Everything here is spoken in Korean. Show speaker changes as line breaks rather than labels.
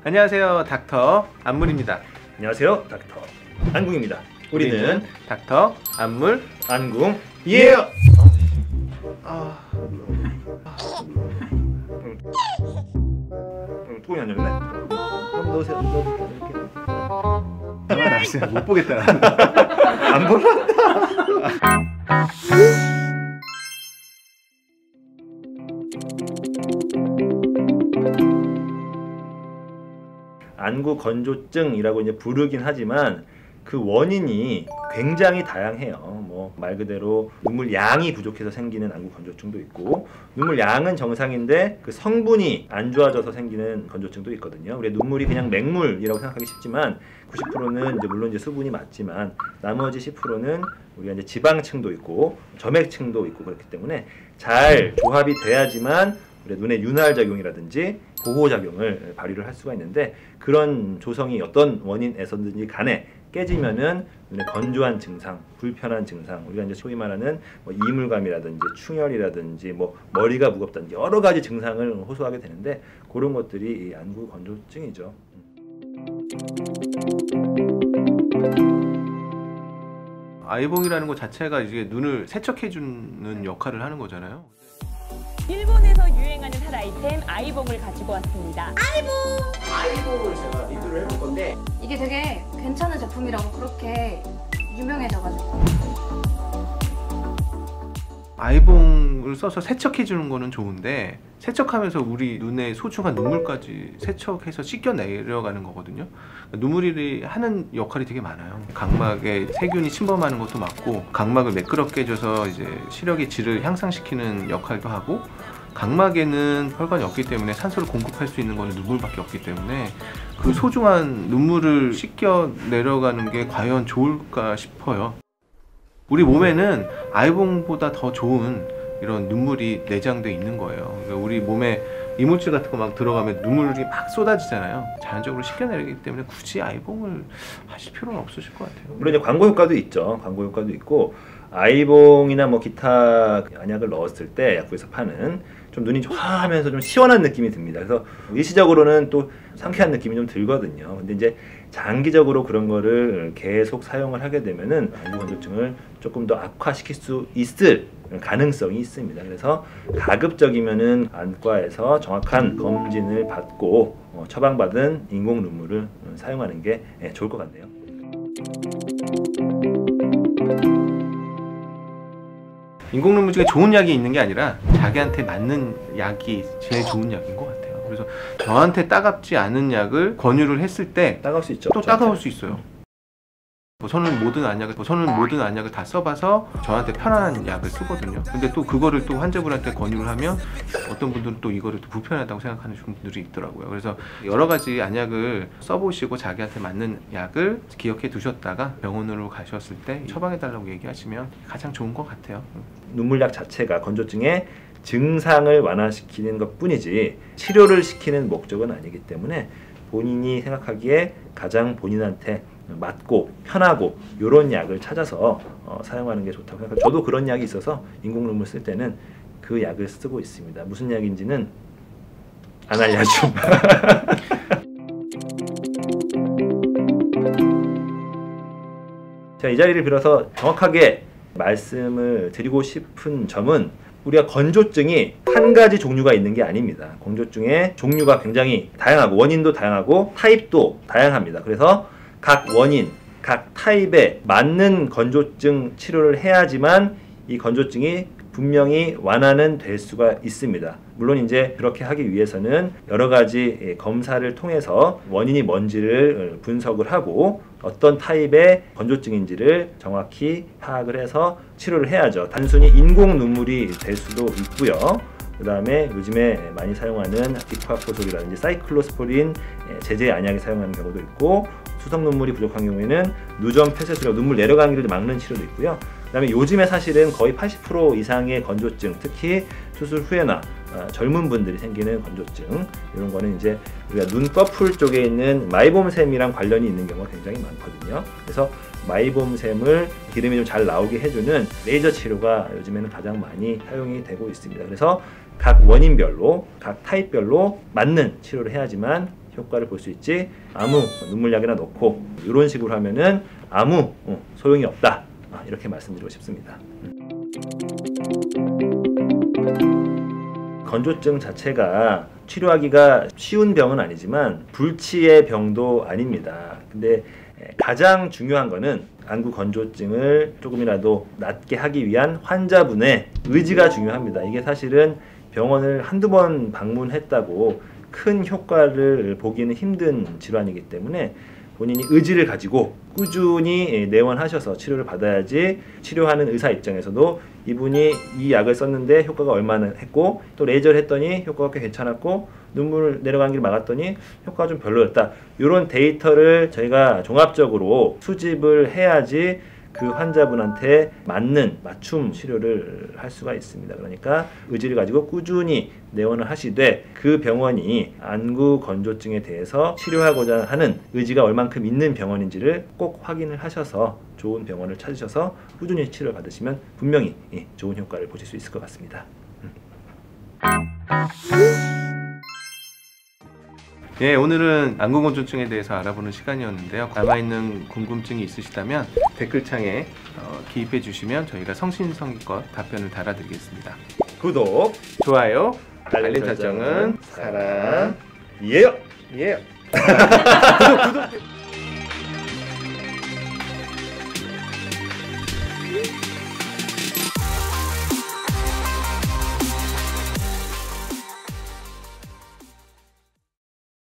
안녕하세요, 닥터 안물입니다.
안녕하세요, 닥터 안궁입니다. 우리는
닥터 안물
안궁이에요. 뚜껑이 안 열리네. 그럼 넣으세요.
알았어요. 못 보겠다.
안 보란다. 안구 건조증이라고 이제 부르긴 하지만 그 원인이 굉장히 다양해요. 뭐 말 그대로 눈물 양이 부족해서 생기는 안구 건조증도 있고, 눈물 양은 정상인데 그 성분이 안 좋아져서 생기는 건조증도 있거든요. 우리 눈물이 그냥 맹물이라고 생각하기 쉽지만 90%는 이제 물론 이제 수분이 맞지만 나머지 10%는 우리가 이제 지방층도 있고 점액층도 있고 그렇기 때문에 잘 조합이 돼야지만 우리 눈의 윤활 작용이라든지 보호 작용을 발휘를 할 수가 있는데, 그런 조성이 어떤 원인에서든지 간에 깨지면은 눈에 건조한 증상, 불편한 증상, 우리가 이제 소위 말하는 뭐 이물감이라든지 충혈이라든지 뭐 머리가 무겁다든지 여러 가지 증상을 호소하게 되는데, 그런 것들이 이 안구 건조증이죠.
아이봉이라는 것 자체가 이제 눈을 세척해주는 역할을 하는 거잖아요.
일본에서 유행하는 핫 아이템 아이봉을 가지고 왔습니다.
아이봉을 제가 리뷰를 해볼 건데,
이게 되게 괜찮은 제품이라고 그렇게 유명해져가지고.
아이봉을 써서 세척해주는 거는 좋은데, 세척하면서 우리 눈의 소중한 눈물까지 세척해서 씻겨 내려가는 거거든요. 눈물이 하는 역할이 되게 많아요. 각막에 세균이 침범하는 것도 맞고, 각막을 매끄럽게 해줘서 이제 시력의 질을 향상시키는 역할도 하고, 각막에는 혈관이 없기 때문에 산소를 공급할 수 있는 것은 눈물밖에 없기 때문에 그 소중한 눈물을 씻겨 내려가는 게 과연 좋을까 싶어요. 우리 몸에는 아이봉보다 더 좋은 이런 눈물이 내장돼 있는 거예요. 그러니까 우리 몸에 이물질 같은 거 막 들어가면 눈물이 막 쏟아지잖아요. 자연적으로 씻겨내기 때문에 굳이 아이봉을 하실 필요는 없으실 것 같아요.
물론 이제 광고 효과도 있죠. 광고 효과도 있고, 아이봉이나 뭐 기타 안약을 넣었을 때 약국에서 파는 좀 눈이 화하면서 좀 시원한 느낌이 듭니다. 그래서 일시적으로는 또 상쾌한 느낌이 좀 들거든요. 근데 이제 장기적으로 그런 거를 계속 사용을 하게 되면은 안구 건조증을 조금 더 악화시킬 수 있을 가능성이 있습니다. 그래서 가급적이면은 안과에서 정확한 검진을 받고 처방받은 인공 눈물을 사용하는 게 좋을 것 같네요.
인공 눈물 중에 좋은 약이 있는 게 아니라 자기한테 맞는 약이 제일 좋은 약인 것 같아요. 그래서 저한테 따갑지 않은 약을 권유를 했을 때
따가울 수 있죠.
또 따가울 수 있어요. 저는 모든 안약을 다 써봐서 저한테 편안한 약을 쓰거든요. 근데 또 그거를 또 환자분한테 권유를 하면 어떤 분들은 또 이거를 또 불편하다고 생각하는 분들이 있더라고요. 그래서 여러 가지 안약을 써보시고 자기한테 맞는 약을 기억해 두셨다가 병원으로 가셨을 때 처방해달라고 얘기하시면 가장 좋은 것 같아요.
눈물약 자체가 건조증의 증상을 완화시키는 것 뿐이지 치료를 시키는 목적은 아니기 때문에 본인이 생각하기에 가장 본인한테 맞고 편하고 이런 약을 찾아서 사용하는 게 좋다고 생각해요. 저도 그런 약이 있어서 인공 눈물 쓸 때는 그 약을 쓰고 있습니다. 무슨 약인지는 안 알려줌. 자, 이 자리를 빌어서 정확하게 말씀을 드리고 싶은 점은, 우리가 건조증이 한 가지 종류가 있는 게 아닙니다. 건조증의 종류가 굉장히 다양하고 원인도 다양하고 타입도 다양합니다. 그래서 각 원인, 각 타입에 맞는 건조증 치료를 해야지만 이 건조증이 분명히 완화는 될 수가 있습니다. 물론 이제 그렇게 하기 위해서는 여러 가지 검사를 통해서 원인이 뭔지를 분석을 하고 어떤 타입의 건조증인지를 정확히 파악을 해서 치료를 해야죠. 단순히 인공 눈물이 될 수도 있고요. 그 다음에 요즘에 많이 사용하는 디쿠아포솔이라든지 사이클로스포린 제제 안약이 사용하는 경우도 있고, 수성 눈물이 부족한 경우에는 누전 폐쇄술이라고 눈물 내려가는 길을 막는 치료도 있고요. 그 다음에 요즘에 사실은 거의 80% 이상의 건조증, 특히 수술 후에나 젊은 분들이 생기는 건조증, 이런 거는 이제 우리가 눈꺼풀 쪽에 있는 마이봄샘이랑 관련이 있는 경우가 굉장히 많거든요. 그래서 마이봄샘을 기름이 좀 잘 나오게 해주는 레이저 치료가 요즘에는 가장 많이 사용이 되고 있습니다. 그래서 각 원인별로, 각 타입별로 맞는 치료를 해야지만 효과를 볼 수 있지 아무 눈물약이나 넣고 이런 식으로 하면은 아무 소용이 없다. 이렇게 말씀드리고 싶습니다. 건조증 자체가 치료하기가 쉬운 병은 아니지만 불치의 병도 아닙니다. 근데 가장 중요한 거는 안구 건조증을 조금이라도 낫게 하기 위한 환자분의 의지가 중요합니다. 이게 사실은 병원을 한두 번 방문했다고 큰 효과를 보기는 힘든 질환이기 때문에 본인이 의지를 가지고 꾸준히 내원하셔서 치료를 받아야지 치료하는 의사 입장에서도 이분이 이 약을 썼는데 효과가 얼마나 했고 또 레이저를 했더니 효과가 꽤 괜찮았고 눈물 내려가는 길 막았더니 효과가 좀 별로였다. 이런 데이터를 저희가 종합적으로 수집을 해야지 그 환자분한테 맞는 맞춤 치료를 할 수가 있습니다. 그러니까 의지를 가지고 꾸준히 내원을 하시되 그 병원이 안구 건조증에 대해서 치료하고자 하는 의지가 얼만큼 있는 병원인지를 꼭 확인을 하셔서 좋은 병원을 찾으셔서 꾸준히 치료를 받으시면 분명히 좋은 효과를 보실 수 있을 것 같습니다.
예, 오늘은 안구 건조증에 대해서 알아보는 시간이었는데요. 남아있는 궁금증이 있으시다면 댓글창에 기입해 주시면 저희가 성심성의껏 답변을 달아드리겠습니다.
구독,
좋아요, 알림 설정은
사랑이에요.
구독.